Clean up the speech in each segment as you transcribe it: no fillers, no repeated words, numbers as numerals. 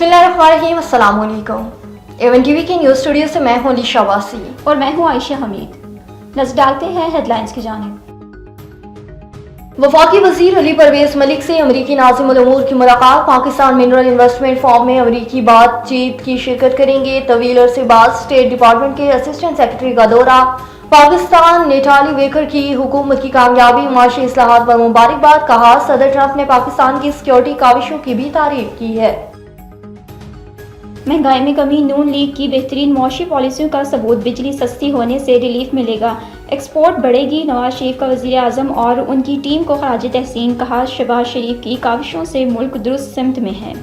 बिस्मिल्लाहिर्रहमानिर्रहीम, अस्सलाम वालेकुम। एवन टीवी के न्यूज़ स्टूडियो से मैं हूं अलीशा वासी और मैं हूं आयशा हमीद। नजर डालते हैं हेडलाइंस की जानिब। वफाकी वजीर अली परवेज मलिक से अमरीकी नाज़िम उल उमूर की मुलाकात। पाकिस्तान मिनरल इन्वेस्टमेंट फॉर्म में अमरीकी बातचीत की शिरकत करेंगे। तवील अरसे बाद स्टेट डिपार्टमेंट के असिस्टेंट सेक्रेटरी का दौरा। पाकिस्तान नेटाली वेकर की हुकूमत की कामयाबी, माशी इस्लाहात पर मुबारकबाद। कहा, सदर ट्रंप ने पाकिस्तान की सिक्योरिटी काविशों की भी तारीफ की है। महंगाई में कमी, नून लीग की बेहतरीन मौशी पॉलिसियों का सबूत। बिजली सस्ती होने से रिलीफ मिलेगा, एक्सपोर्ट बढ़ेगी। नवाज शरीफ का वजीर आजम और उनकी टीम को खराज तहसीन। कहा, शहबाज शरीफ की काविशों से मुल्क दुरुस्त सिमत में है।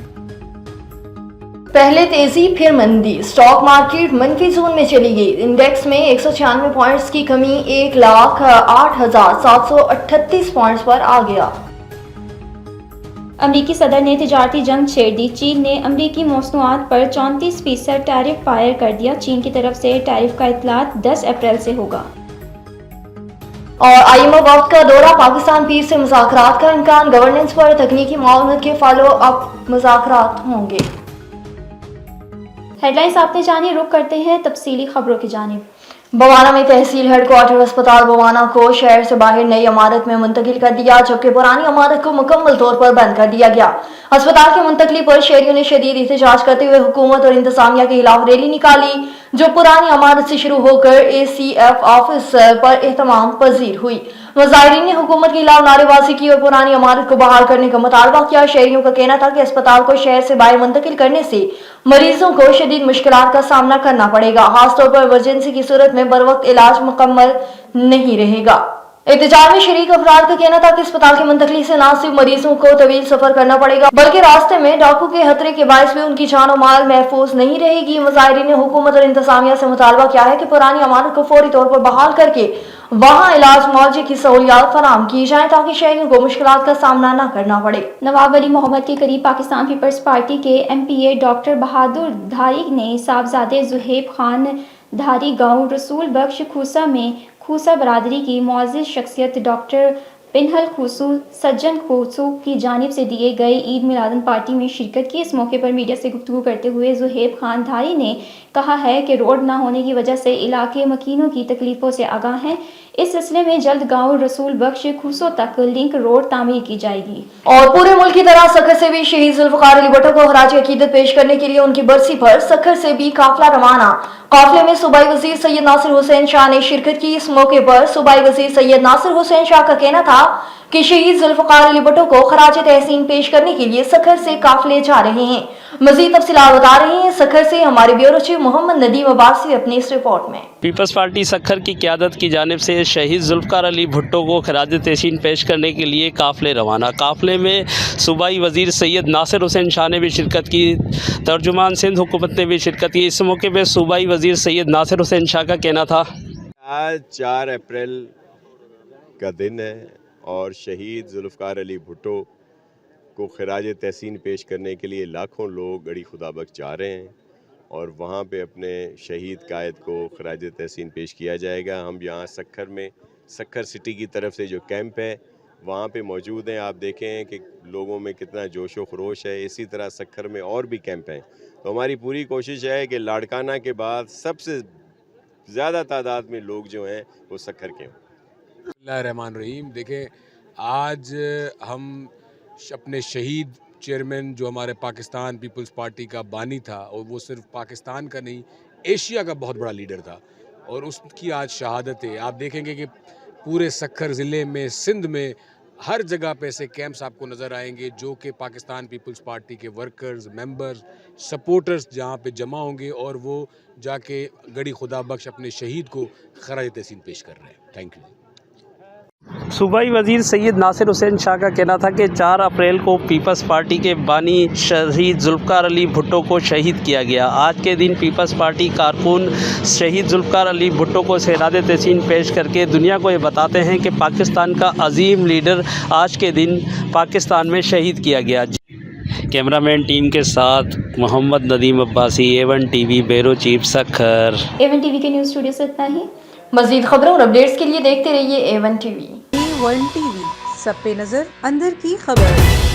पहले तेजी फिर मंदी, स्टॉक मार्केट मनफी जोन में चली गई। इंडेक्स में 196 पॉइंट्स की कमी 1,08,738 पॉइंट्स पर आ गया। अमरीकी सदर ने तिजारती जंग छेड़ दी। चीन ने अमरीकी मसनूआत पर 34% टैरिफ पायर कर दिया। चीन की तरफ से टैरिफ का इतलात 10 अप्रैल से होगा। और IMF वक्त का दौरा, पाकिस्तान पीर से मुज़ाकरात का इम्कान। गवर्नेंस पर तकनीकी मावनत के फॉलो अप मुज़ाकरात होंगे। हेडलाइंस आपने जानी, रुक करते हैं तफसीली खबरों की जानिब। बवाना में तहसील हेडक्वार्टर अस्पताल बवाना को शहर से बाहर नई इमारत में मुंतकिल कर दिया, जबकि पुरानी इमारत को मुकम्मल तौर पर बंद कर दिया गया। अस्पताल की मुंतकली पर शहरियों ने शदीद एहतजाज करते हुए हुकूमत और इंतजामिया के खिलाफ रैली निकाली, जो पुरानी इमारत से शुरू होकर ACF ऑफिस पर एहतमाम पजीर हुई। मुजाहिरीन ने हुकूमत के खिलाफ नारेबाजी की और पुरानी इमारत को बहाल करने का मुतालबा किया। शहरियों का कहना था कि अस्पताल को शहर से बाहर मुंतकिल करने से मरीजों को शदीद मुश्किलात का सामना करना पड़ेगा, खासतौर पर इमरजेंसी की सूरत में बर वक्त इलाज मुकम्मल नहीं रहेगा। एहतजाज में शरीक अफराद का कहना था कि अस्पताल की मुंतकली से न सिर्फ मरीजों को तवील सफर करना पड़ेगा, बल्कि रास्ते में डाकू के खतरे के बायस भी उनकी जान और माल महफूज नहीं रहेगी। मुजाहिरीन ने हुकूमत और इंतजामिया से मुतालबा किया है कि पुरानी इमारत को फौरी तौर पर बहाल करके वहाँ इलाज मुआवजे की सहूलियात फराहम की जाए, ताकि शहरियों को मुश्किलात का सामना न करना पड़े। नवाब अली मोहम्मद के करीब पाकिस्तान पीपल्स पार्टी के MPA डॉक्टर बहादुर धारी ने साहबजादे जुहेब खान धारी गांव रसूल बख्श खूसा में खूसा बरादरी की मुअज़्ज़िज़ शख्सियत डॉक्टर पिनहल खूसू सज्जन खूसू की जानिब से दिए गए ईद मिलादन पार्टी में शिरकत की। इस मौके पर मीडिया से गुफ्तगू करते हुए जुहेब खान धारी ने कहा है कि रोड न होने की वजह से इलाके मकीनों की तकलीफों से आगाह हैं। इस सिलसिले में जल्द गांव रसूल बख्श खूसो तक लिंक रोड तामीर की जाएगी। और पूरे मुल्क की तरह सखर से भी शहीद जुल्फ़िकार अली भुट्टो को खराज अकीदत पेश करने के लिए उनकी बरसी पर सखर से भी काफिला रवाना। काफिले में सूबाई वजीर सैयद नासिर हुसैन शाह ने शिरकत की। इस मौके पर सूबाई वजीर सैयद नासिर हुसैन शाह का कहना था कि शहीद जुल्फ़िकार अली भुट्टो को खराज तहसीन पेश करने के लिए सखर से काफिले जा रहे हैं। मजीद तफसीलात बता रहे हैं सखर से हमारे ब्यूरो चीफ मोहम्मद नदीम अब्बासी अपनी इस रिपोर्ट में। पीपल्स पार्टी सखर की क़यादत की जानिब से शहीद जुल्फ़िकार अली भुट्टो को खराज तहसीन पेश करने के लिए काफ़िले रवाना। काफ़िले में सूबाई वज़ीर सैयद नासिर हुसैन शाह ने भी शिरकत की, तर्जुमान सिंध हुकूमत ने भी शिरकत की। इस मौके पर सूबाई वज़ीर सैयद नासिर हुसैन शाह का कहना था, आज 4 अप्रैल का दिन है और शहीद जुल्फ़िकार अली भुट्टो को खराज तहसीन पेश करने के लिए लाखों लोग गड़ी खुदाबख्श जा रहे हैं और वहाँ पे अपने शहीद कायद को खराज तहसीन पेश किया जाएगा। हम यहाँ सखर में सखर सिटी की तरफ से जो कैंप है वहाँ पे मौजूद हैं। आप देखें कि लोगों में कितना जोश व खरोश है। इसी तरह सखर में और भी कैंप हैं, तो हमारी पूरी कोशिश है कि लाड़काना के बाद सबसे ज़्यादा तादाद में लोग जो हैं वो सखर के हों। बिस्मिल्लाहिर्रहमानिर्रहीम। देखें, आज हम अपने शहीद चेयरमैन जो हमारे पाकिस्तान पीपल्स पार्टी का बानी था, और वो सिर्फ पाकिस्तान का नहीं एशिया का बहुत बड़ा लीडर था, और उसकी आज शहादत है। आप देखेंगे कि पूरे सखर ज़िले में, सिंध में, हर जगह पे ऐसे कैंप्स आपको नज़र आएंगे जो कि पाकिस्तान पीपल्स पार्टी के वर्कर्स, मेंबर्स, सपोर्टर्स जहाँ पे जमा होंगे और वो जाके गड़ी खुदा बख्श अपने शहीद को खराज तहसीन पेश कर रहे हैं। Thank you. सूबाई वज़ीर सैयद नासिर हुसैन शाह का कहना था कि 4 अप्रैल को पीपल्स पार्टी के बानी शहीद जुल्फ़िकार अली भुट्टो को शहीद किया गया। आज के दिन पीपल्स पार्टी कारकुन शहीद जुल्फ़िकार अली भुट्टो को खराज तहसीन पेश करके दुनिया को ये बताते हैं कि पाकिस्तान का अजीम लीडर आज के दिन पाकिस्तान में शहीद किया गया। कैमरामैन टीम के साथ Mohammad Nadeem Abbasi, A1 TV bureau chief Sukkur. A1 TV के न्यूज़ स्टूडियो से इतना ही। मजीद खबरों और अपडेट्स के लिए देखते रहिए A1 TV। A1 TV, सब पे नजर, अंदर की खबर।